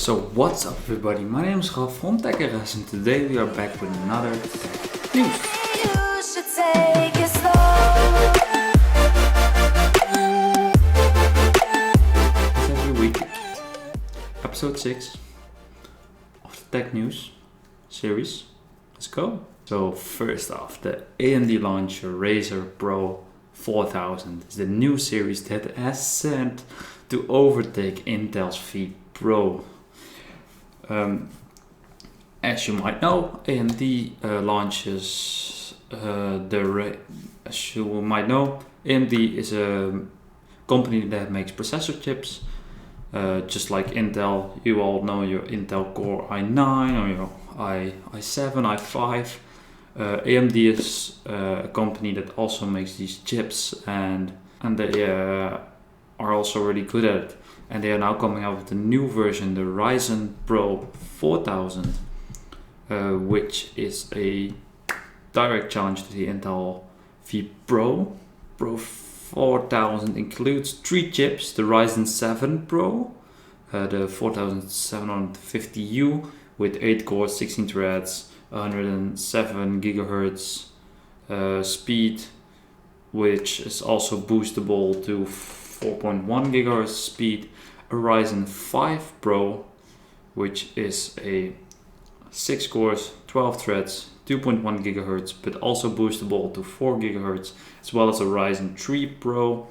So what's up everybody, my name is Ralph from HyperX and today we are back with another tech news. You should take it slow. As every week, episode 6 of the tech news series. Let's go. So first off, the AMD launcher Ryzen Pro 4000 is the new series that has set to overtake Intel's V Pro. As you might know, AMD launches as you might know, AMD is a company that makes processor chips, just like Intel. You all know your Intel Core i9 or your i7, i5. AMD is a company that also makes these chips, and they are also really good at it. And they are now coming out with a new version, the Ryzen Pro 4000, which is a direct challenge to the Intel V Pro. Pro 4000 includes 3 chips, the Ryzen 7 Pro, the 4750U with 8 cores, 16 threads, 107 gigahertz speed, which is also boostable to 4.1 gigahertz speed, a Ryzen 5 Pro, which is a 6 cores, 12 threads, 2.1 gigahertz, but also boostable to 4 gigahertz, as well as a Ryzen 3 Pro,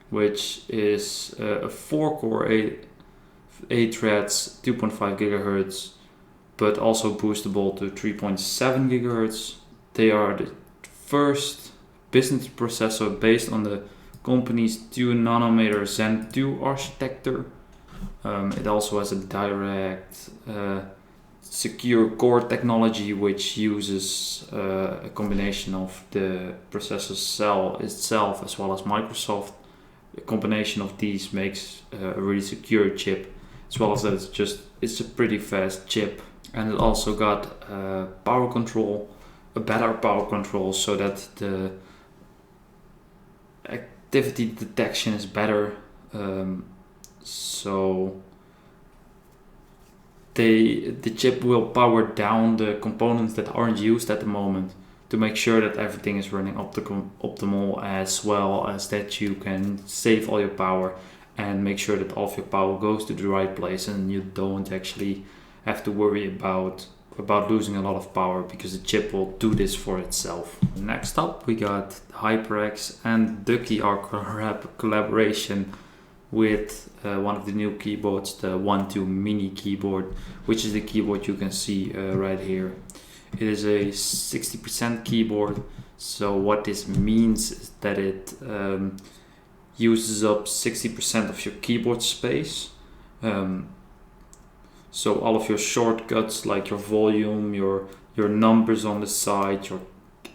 which is a 4 core, 8 threads, 2.5 gigahertz, but also boostable to 3.7 gigahertz. They are the first business processor based on the company's 2 nanometer Zen 2 architecture. It also has a direct secure core technology, which uses a combination of the processor cell itself as well as Microsoft. A combination of these makes a really secure chip, as well as that it's a pretty fast chip. And it also got power control, a better power control, so that the activity detection is better. So the chip will power down the components that aren't used at the moment to make sure that everything is running optimal, as well as that you can save all your power and make sure that all of your power goes to the right place, and you don't actually have to worry about losing a lot of power, because the chip will do this for itself. Next up, we got HyperX and Ducky, our collaboration with one of the new keyboards, the 1-2 mini keyboard, which is the keyboard you can see right here. It is a 60% keyboard. So what this means is that it uses up 60% of your keyboard space. So all of your shortcuts, like your volume, your numbers on the side, your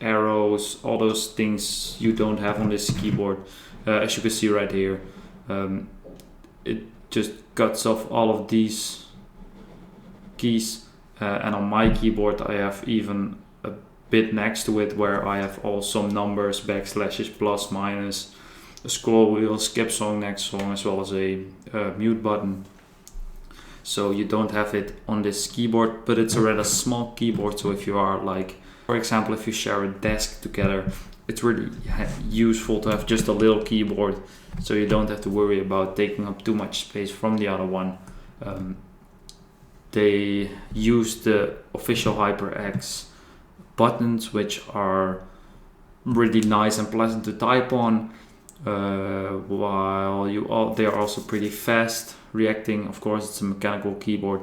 arrows, all those things you don't have on this keyboard. As you can see right here, it just cuts off all of these keys. And on my keyboard I have even a bit next to it where I have all some numbers, backslashes, plus, minus, a scroll wheel, skip song, next song, as well as a mute button. So you don't have it on this keyboard, but it's a rather small keyboard. So if you are, like, for example, if you share a desk together, it's really useful to have just a little keyboard, so you don't have to worry about taking up too much space from the other one. They use the official HyperX buttons, which are really nice and pleasant to type on, while they are also pretty fast reacting. Of course, it's a mechanical keyboard,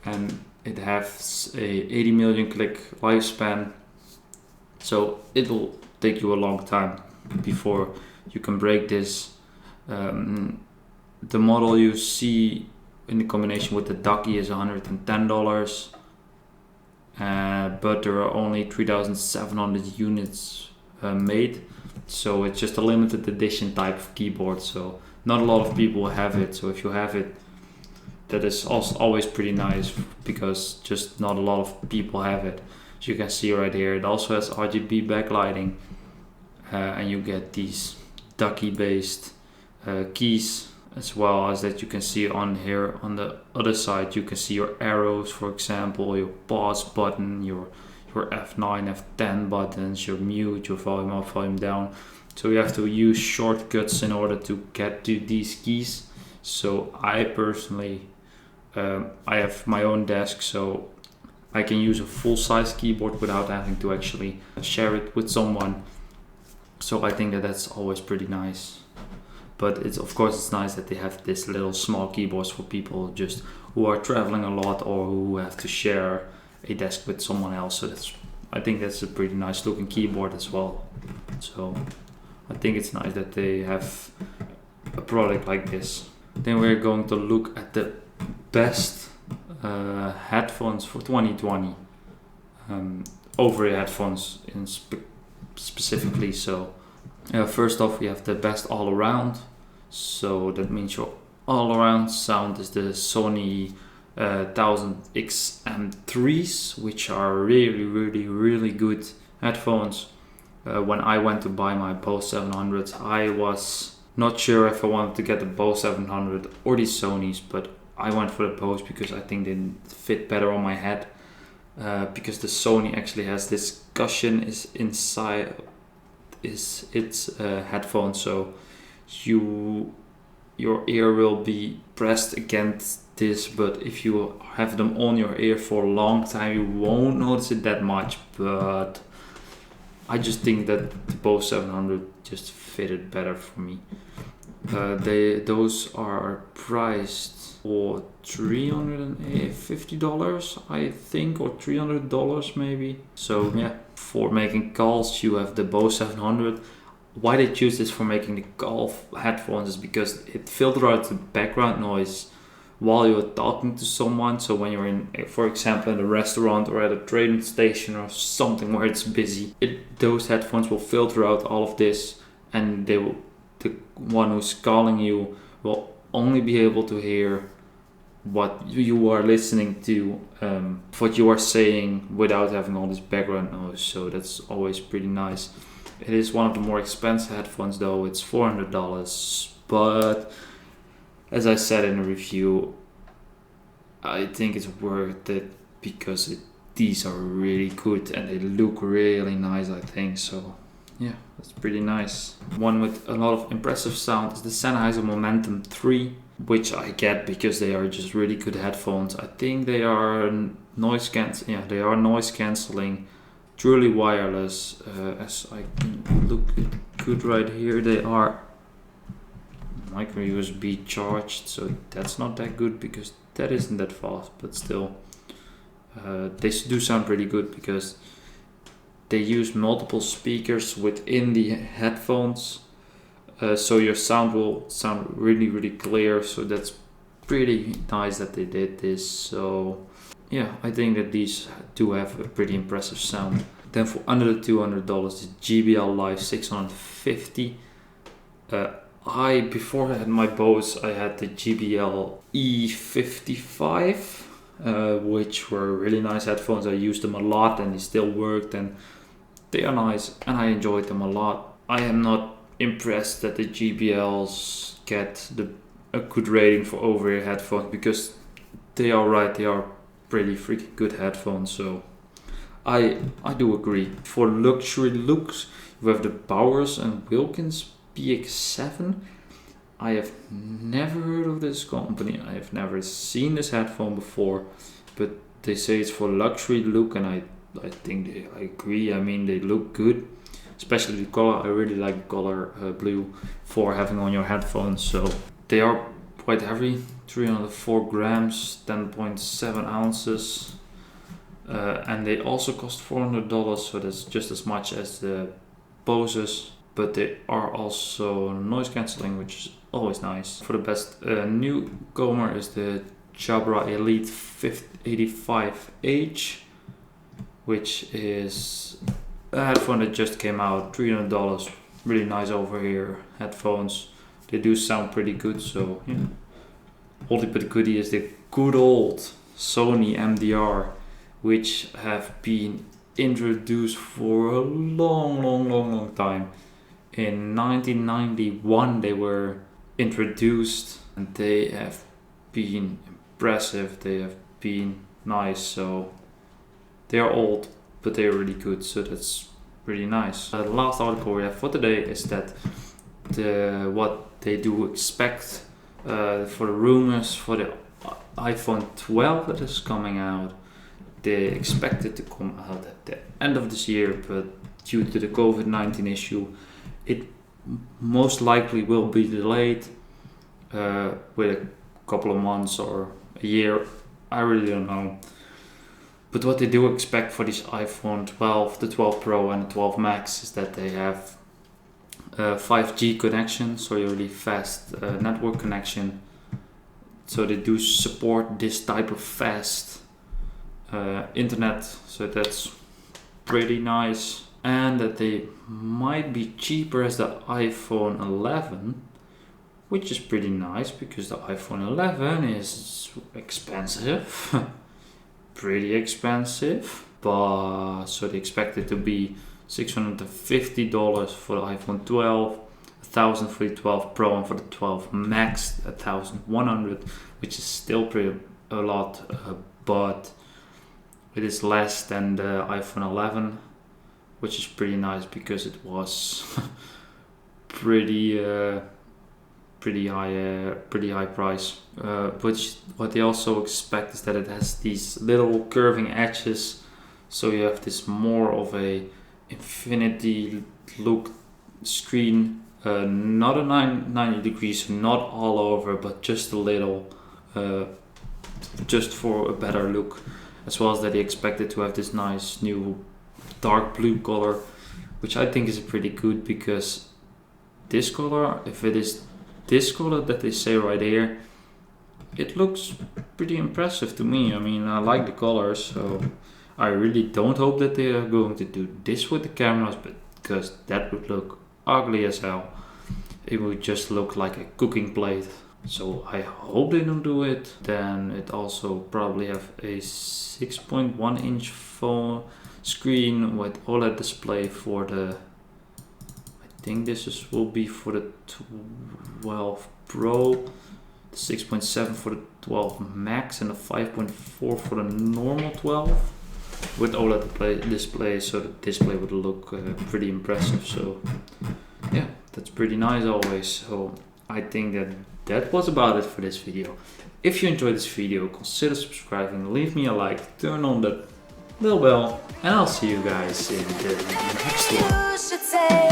and it has a 80 million click lifespan, so it will take you a long time before you can break this. The model you see in the combination with the Ducky is $110, but there are only 3,700 units made, so it's just a limited edition type of keyboard, so not a lot of people have it. So if you have it, that is also always pretty nice, because just not a lot of people have it. As you can see right here, it also has RGB backlighting, and you get these Ducky based keys as well as that you can see on here on the other side. You can see your arrows, for example, your pause button, your F9, F10 buttons, your mute, your volume up, volume down. So you have to use shortcuts in order to get to these keys. So I personally, I have my own desk, so I can use a full-size keyboard without having to actually share it with someone. So I think that that's always pretty nice. But it's, of course, it's nice that they have this little small keyboards for people just who are traveling a lot or who have to share a desk with someone else. So I think that's a pretty nice looking keyboard as well. So I think it's nice that they have a product like this. Then we're going to look at the best headphones for 2020. Over-ear headphones in specifically. So first off, we have the best all-around. So that means your all-around sound is the Sony 1000XM3s, which are really good headphones. When I went to buy my Bose 700s, I was not sure if I wanted to get the Bose 700 or the Sonys, but I went for the Bose because I think they fit better on my head. Because the Sony actually has this cushion is inside its headphone, so your ear will be pressed against this, but if you have them on your ear for a long time you won't notice it that much. But I just think that the Bose 700 just fitted better for me. Those are priced for $350, I think, or $300 maybe. So yeah, for making calls you have the Bose 700. Why they choose this for making the call headphones is because it filters out the background noise while you're talking to someone. So when you're in, for example, in a restaurant or at a train station or something where it's busy, those headphones will filter out all of this, and the one who's calling you will only be able to hear what you are listening to, what you are saying, without having all this background noise. So that's always pretty nice. It is one of the more expensive headphones though. It's $400, but as I said in the review, I think it's worth it because these are really good and they look really nice, I think. So yeah, that's pretty nice. One with a lot of impressive sound is the Sennheiser Momentum 3, which I get because they are just really good headphones. I think they are noise cancelling, truly wireless. As I can look good right here, they are micro USB charged, so that's not that good because that isn't that fast, but still they do sound pretty good because they use multiple speakers within the headphones, so your sound will sound really clear. So that's pretty nice that they did this. So yeah, I think that these do have a pretty impressive sound. Then for under the $200, the JBL Live 650. Before I had my Bose, I had the JBL E55, which were really nice headphones. I used them a lot and they still worked and they are nice and I enjoyed them a lot. I am not impressed that the JBLs get a good rating for over-ear headphones because they are pretty freaking good headphones. So I do agree. For luxury looks, you have the Bowers and Wilkins PX7. I have never heard of this company. I have never seen this headphone before, but they say it's for luxury look, and I think I agree. I mean, they look good, especially the color. I really like the color blue for having on your headphones. So they are quite heavy, 304 grams, 10.7 ounces. And they also cost $400, so that's just as much as the Boses, but they are also noise cancelling, which is always nice. For the best newcomer is the Jabra Elite 85H, which is a headphone that just came out, $300, really nice over-ear headphones. They do sound pretty good, so yeah. Only but goodie is the good old Sony MDR, which have been introduced for a long time. In 1991 they were introduced, and they have been impressive, they have been nice. So they are old, but they are really good, so that's really nice. The last article we have for today is that what they do expect for the rumors for the iPhone 12 that is coming out. They expect it to come out at the end of this year, but due to the COVID-19 issue, it most likely will be delayed with a couple of months or a year. I really don't know. But what they do expect for this iPhone 12, the 12 Pro and the 12 Max is that they have 5G connection, so a really fast network connection. So they do support this type of fast internet, so that's pretty nice. And that they might be cheaper as the iPhone 11, which is pretty nice because the iPhone 11 is expensive. Pretty expensive, but so they expect it to be $650 for the iPhone 12, $1,000 for the 12 Pro, and for the 12 Max $1,100, which is still pretty a lot, but it is less than the iPhone 11, which is pretty nice because it was pretty high price. Which what they also expect is that it has these little curving edges, so you have this more of a infinity look screen, not a 90 degrees, not all over, but just a little, just for a better look, as well as that they expect it to have this nice new dark blue color, which I think is pretty good because this color, if it is this color that they say right here, it looks pretty impressive to me. I mean, I like the colors, so I really don't hope that they are going to do this with the cameras, but because that would look ugly as hell. It would just look like a cooking plate. So I hope they don't do it. Then it also probably have a 6.1 inch phone screen with OLED display for the, I think this will be for the 12 Pro, the 6.7 for the 12 Max, and the 5.4 for the normal 12 with OLED display, so the display would look pretty impressive. So yeah, that's pretty nice always. So I think that was about it for this video. If you enjoyed this video, consider subscribing, leave me a like, turn on the little bell, and I'll see you guys in the next one. You should take